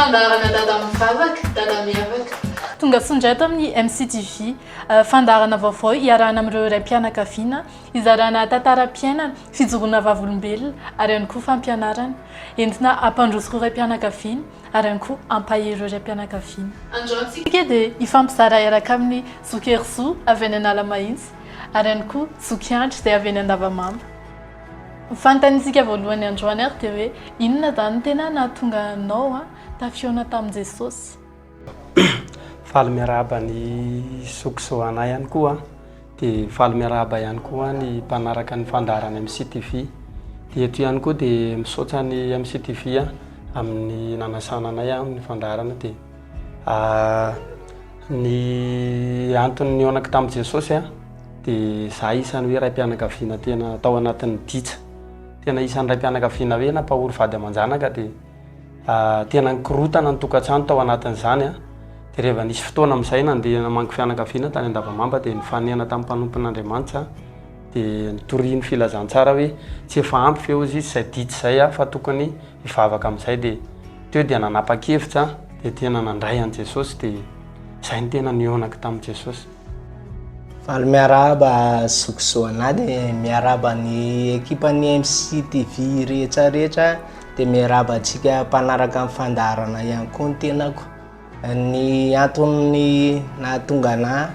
fandarana dada mivavaka dada miavaka tonga sondrato amin'ny MCTV fandarana vaovao iarahana amin'ireo raim-pianakaviana izarana tantaram-piainana fijoroana vavolombelona ary ihany koa fampianarana entina ampandrosiko raim-pianakaviana ary ihany koa ampahereo raim-pianakaviana androantsika dia ifampizara iaraka amin'ny zokerzo avy any Analamahitsy ary ihany koa zokiandry dia avy any Andavamamba. Fantanisika voalohany androany ary dia hoe inona zany tena nahatonga anao tafiona tamin'i Jesosy? Faly miarahaba ny sokisoana ihany koa dia faly miarahaba ihany koa ny mpanaraka ny fandarana MCTV dia eto ihany koa dia misaotra ny MCTV amin'ny nanasananay amin'ny fandarana dia ny antony nionako tamin'i Jesosy dia za isany hoe raim-pianakaviana tena tao anatin'ny ditsa tena isany raim-pianakaviana hoe nampahory vady aman-janaka dia tena nikorotana ny tokantrano tao anatin'izany dia rehefa nisy fotoana amin'izay nandeha namangy fianakaviana tany Andavamamba dia nifanena tamin'ny mpanompon'Andriamanitra dia nitoriany filazantsara hoe tsy efa ampy feo izy izay ditra izay fa tokony hivavaka amin'izay dia teo dia nanapa-kevitra dia tena nandray an'i Jesosy dia izay ny tena nionako tamin'i Jesosy. Faly miarahaba sokisoana dia miarahaba ny ekipan'ny MCTV rehetrarehetra dia miarahaba antsika mpanaraka amin'ny fandarana ihany koa ny tenako. Ny antony nahatonga anahy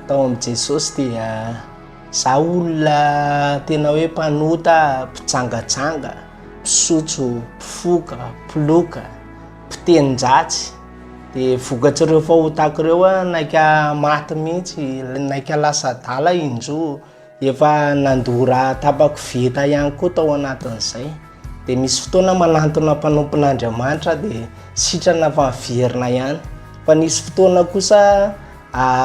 tao amin'i Jesosy dia za olona tena hoe mpanota, mpitsangatsanga, mpisotro, mpifoka, mpiloka, mpitenin-dratsy dia vokatra ireo fahotako ireo naika maty mihitsy, naika lasa dala indro, efa nandora tapako veta ihany koa tao anatin'izay. Dia misy fotoana manantona mpanompon'Andriamanitra dia sitrana fa miverina ihany. Fa nisy fotoana kosa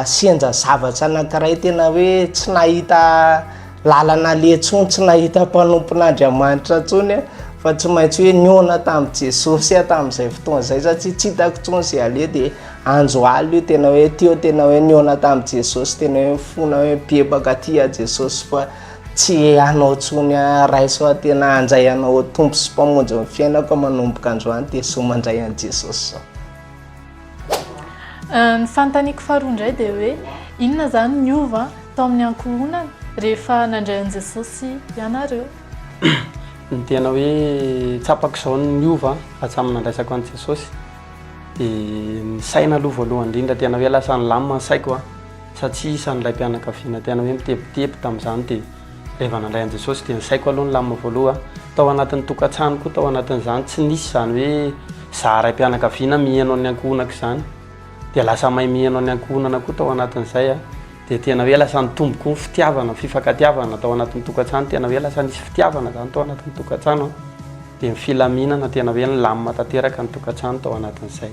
senja zavatra anankiray tena hoe tsy nahita lalana letsony, tsy nahita mpanompon'Andriamanitra tsony fa tsy maintsy hoe niona tamin'i Jesosy tamin'izay fotoana izay satria tsy hitako tsony izay aleha dia andro aly io tena hoe teo tena hoe niona tamin'i Jesosy tena hoe mifona hoe bebaka aty Jesosy fa tsy anao tsony raiso tena andray anao tompo sy mpamonjy ny fiainako manomboka androany dia so mandray an'i Jesosy zao. Ny fantaniko faharoa indray dia hoe inona zany niova tao amin'ny ankohonana rehefa nandray an'i Jesosy ianareo? Ny tena hoe tsapako izao niova hatramin'ny nandraisako an'i Jesosy dia ny saina aloha voalohany indrindra tena hoe lasa nilamina ny saiko satria isan'ny raim-pianakaviana tena hoe mitepitepy tamin'izany dia rehefa nandray an'i Jesosy dia ny saiko aloha ny lamina voalohany tao anatin'ny tokantrano koa tao anatin'izany tsy nisy izany hoe za raim-pianakaviana mihaino ny ankohonako izany dia lasa mahay mihaino ny ankohonana koa tao anatin'izay dia tena hoe lasa nitomboko ny fitiavana, fifankatiavana tao anatin'ny tokantrano tena hoe lasa nisy fitiavana zany tao anatin'ny tokantrano dia ny filaminana tena hoe nilamina tanteraka ny tokantrano tao anatin'izay.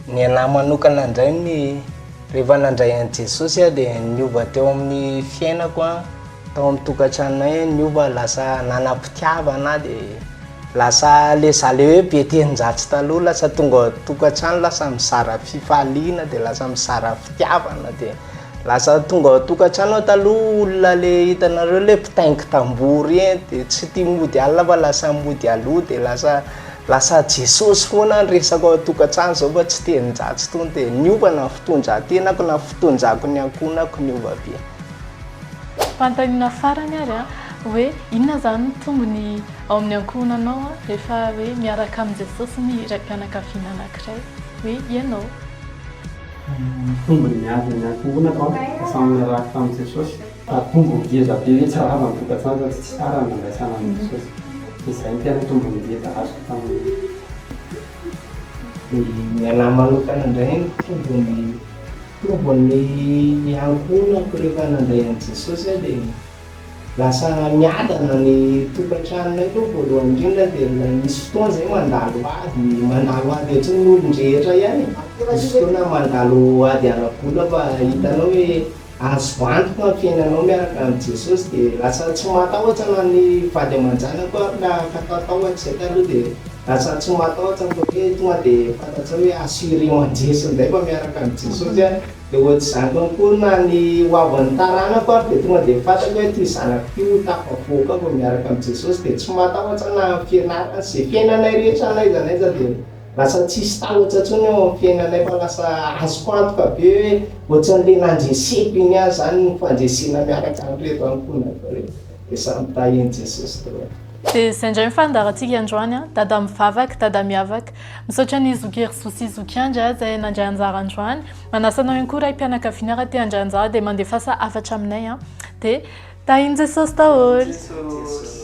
Ny anahy manokana indray ny rehefa nandray an'i Jesosy dia niova teo amin'ny fiainako tao amin'ny tokantranonay niova lasa nanam-pitiavana dia lasa le za le hoe be tenin-dratsy taloha lasa tonga tokantrano lasa mizara fifaliana dia lasa mizara fitiavana dia lasa tonga tokantrano taloha olona le hitanareo le mpitaingy tambory dia tsy tia mody alina fa lasa mody aloha dia lasa Jesosy foana ny resako ao tokantrano zao fa tsy tenin-dratsy tony dia niova na fitondran-tenako na fitondrako ny ankohonako niova be. Fantaniana farany ary hoe inona zany tombony ao amin'ny ankohonanao rehefa hoe miaraka amin'i Jesosy ny raim-pianakaviana anankiray hoe ianao? Tombony miazy ny ankohonako samy miaraka tamin'i Jesosy fa tombony ngeza be hoe tsara ny tokantrano tsy tsara ny nandraisana an'i Jesosy. Izay ny tena tombony ngeza azo tamin'ny. Ny anahy manokana indray tombony ankohonako rehefa nandray an'i Jesosy dia lasa miadana ny tokantranonay aloha voalohany indrindra dia misy fotoana izay mandalo ady ohatrany ny olon-drehetra ihany. Misy fotoana mandalo ady ara-bola fa hitanao hoe azo antoka ny fiainanao miaraka amin'i Jesosy dia lasa tsy matahotra na ny vady aman-janako raha fatatahotra izay taloha dia lasa tsy matahotra fa hoe tonga dia fantatra hoe assuré manjesy indray fa miaraka amin'i Jesosy dia ohatr'izany koa na ny hoavan'ny taranako dia tonga dia fantako hoe ty zanako io tafavoaka fa miaraka amin'i Jesosy dia tsy matahotra na fianarana izay fiainanay rehetra n'aiza n'aiza dia lasa tsisy tahotra ntsony eo amin'ny fiainanay fa lasa azoko antoka be hoe ohatran'le nandreseko iny azy zany ny fandresena miaraka amreto ankonako reto dia samy taheny jesosy teo. dia izay indray mifandarantsika androany a dada mivavaka dada miavaka misaotra ny zoky Jesosy zoky andry a izay nandray anjara androany manasanao ihany koa ray mpianakaviana raha te handray anjara dia mandefasa afatra aminay a dia tahiny Jesosy daholo.